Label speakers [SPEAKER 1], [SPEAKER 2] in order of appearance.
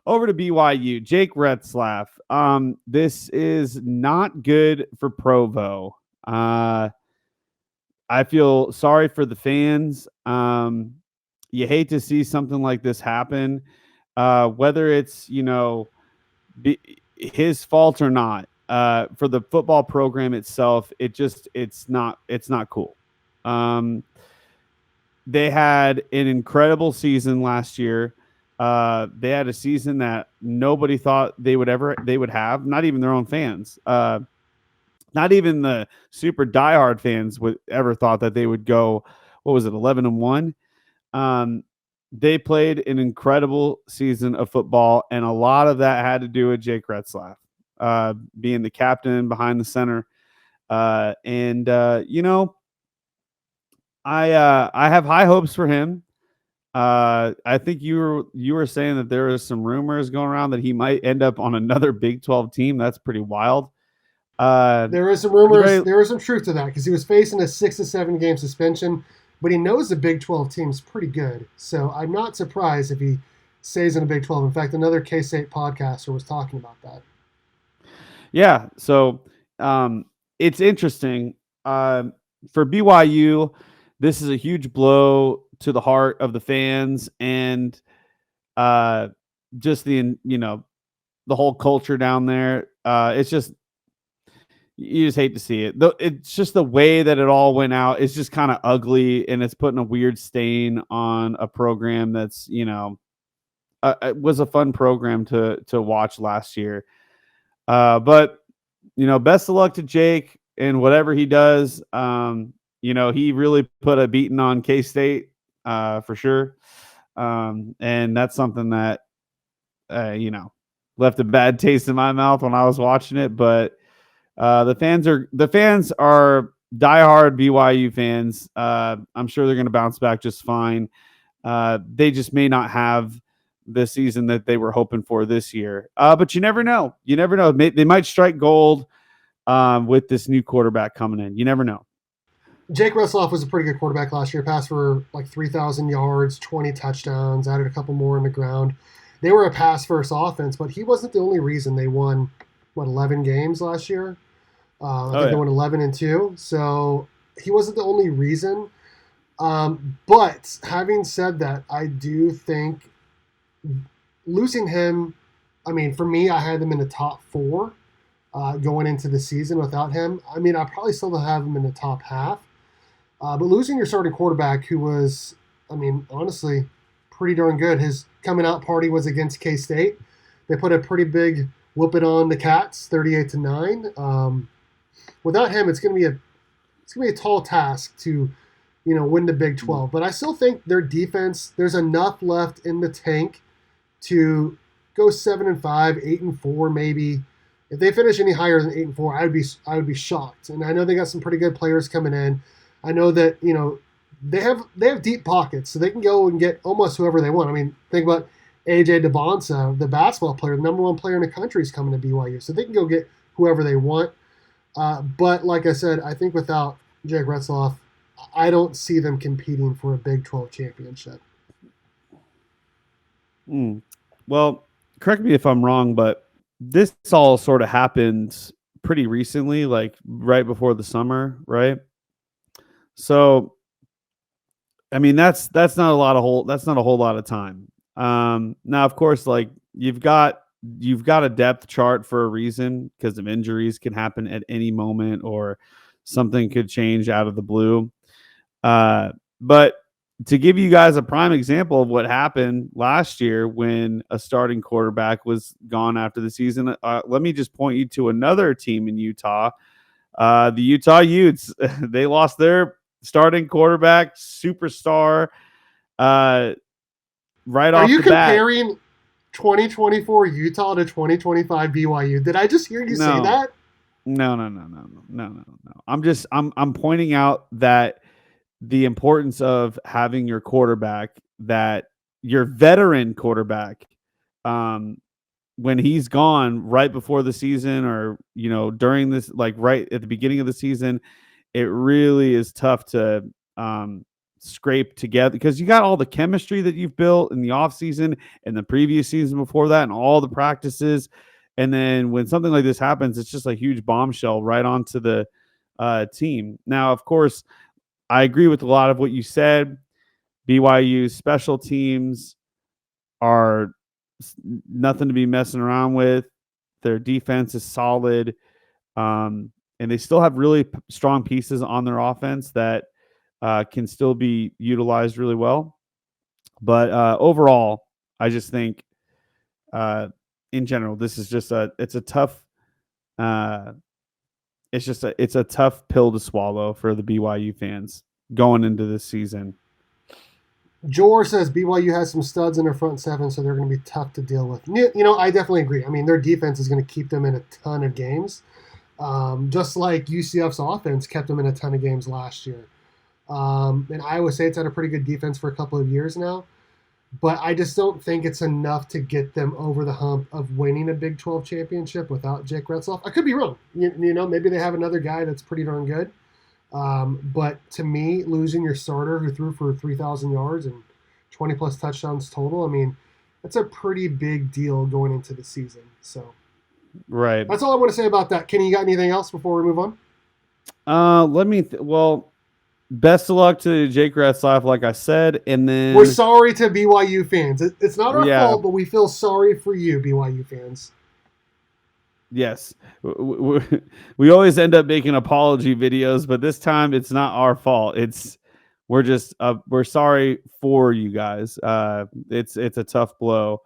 [SPEAKER 1] over to BYU, Jake Retzlaff. This is not good for Provo. I feel sorry for the fans. You hate to see something like this happen, whether it's his fault or not. For the football program itself, it's not cool. Um, they had an incredible season last year. They had a season that nobody thought they would have. Not even their own fans. Not even the super diehard fans would ever thought that they would go. What was it, 11-1? Um, they played an incredible season of football, and a lot of that had to do with Jake Retzlaff being the captain behind the center. And I have high hopes for him. I think you were saying that there was some rumors going around that he might end up on another Big 12 team. That's pretty wild.
[SPEAKER 2] There is some rumors.
[SPEAKER 1] Ready?
[SPEAKER 2] There is some truth to that because he was facing a 6 to 7 game suspension, but he knows the Big 12 team's pretty good. So I'm not surprised if he stays in a Big 12. In fact, another K-State podcaster was talking about that.
[SPEAKER 1] Yeah. So it's interesting. For BYU, this is a huge blow to the heart of the fans and just the whole culture down there. It's just you just hate to see it. It's just the way that it all went out. It's just kind of ugly, and it's putting a weird stain on a program that's it was a fun program to watch last year. But best of luck to Jake and whatever he does. He really put a beating on K-State for sure, and that's something that left a bad taste in my mouth when I was watching it. But the fans are diehard BYU fans. I'm sure they're going to bounce back just fine. They just may not have the season that they were hoping for this year. But you never know. You never know. They might strike gold with this new quarterback coming in. You never know.
[SPEAKER 2] Jake Retzlaff was a pretty good quarterback last year. Passed for like 3,000 yards, 20 touchdowns, added a couple more on the ground. They were a pass-first offense, but he wasn't the only reason they won, 11 games last year? I think they won 11-2. So he wasn't the only reason. But having said that, I do think losing him, for me, I had him in the top 4 going into the season without him. I probably still have him in the top half. But losing your starting quarterback, who was, honestly, pretty darn good. His coming out party was against K-State. They put a pretty big whooping on the Cats, 38-9. Without him, it's gonna be a tall task to, win the Big 12. But I still think their defense, there's enough left in the tank to go 7-5, 8-4, maybe. If they finish any higher than 8-4, I would be shocked. And I know they got some pretty good players coming in. I know that they have deep pockets, so they can go and get almost whoever they want. Think about AJ DeBonsa, the basketball player, the number 1 player in the country, is coming to BYU, so they can go get whoever they want. But like I said, I think without Jake Retzlaff, I don't see them competing for a Big 12 championship.
[SPEAKER 1] Well, correct me if I'm wrong, but this all sort of happened pretty recently, like right before the summer, right? So, that's not a whole lot of time. Now, of course, like you've got a depth chart for a reason because of injuries can happen at any moment or something could change out of the blue. But to give you guys a prime example of what happened last year when a starting quarterback was gone after the season, let me just point you to another team in Utah, the Utah Utes. They lost their starting quarterback, superstar, right off the bat.
[SPEAKER 2] Are you comparing 2024 Utah to 2025 BYU? Did I just hear you say that?
[SPEAKER 1] No. I'm pointing out that the importance of having your quarterback, that your veteran quarterback, when he's gone right before the season or, during this, like right at the beginning of the season, it really is tough to scrape together, because you got all the chemistry that you've built in the offseason and the previous season before that and all the practices. And then when something like this happens, it's just a huge bombshell right onto the team. Now, of course, I agree with a lot of what you said. BYU special teams are nothing to be messing around with. Their defense is solid. And they still have really strong pieces on their offense that can still be utilized really well. But overall, I just think in general, this is just it's a tough it's a tough pill to swallow for the BYU fans going into this season.
[SPEAKER 2] Jor says BYU has some studs in their front seven, so they're going to be tough to deal with. I definitely agree. I mean, their defense is going to keep them in a ton of games, just like UCF's offense kept them in a ton of games last year. And Iowa State's had a pretty good defense for a couple of years now, but I just don't think it's enough to get them over the hump of winning a Big 12 championship without Jake Retzloff. I could be wrong. Maybe they have another guy that's pretty darn good. But to me, losing your starter who threw for 3,000 yards and 20 plus touchdowns total, I mean, that's a pretty big deal going into the season. So,
[SPEAKER 1] right.
[SPEAKER 2] That's all I want to say about that. Kenny, you got anything else before we move on?
[SPEAKER 1] Let me. Best of luck to Jake Retzlaff, like I said, and then
[SPEAKER 2] we're sorry to BYU fans. It's not our fault, but we feel sorry for you, BYU fans.
[SPEAKER 1] Yes, we always end up making apology videos, but this time it's not our fault. We're sorry for you guys. It's a tough blow.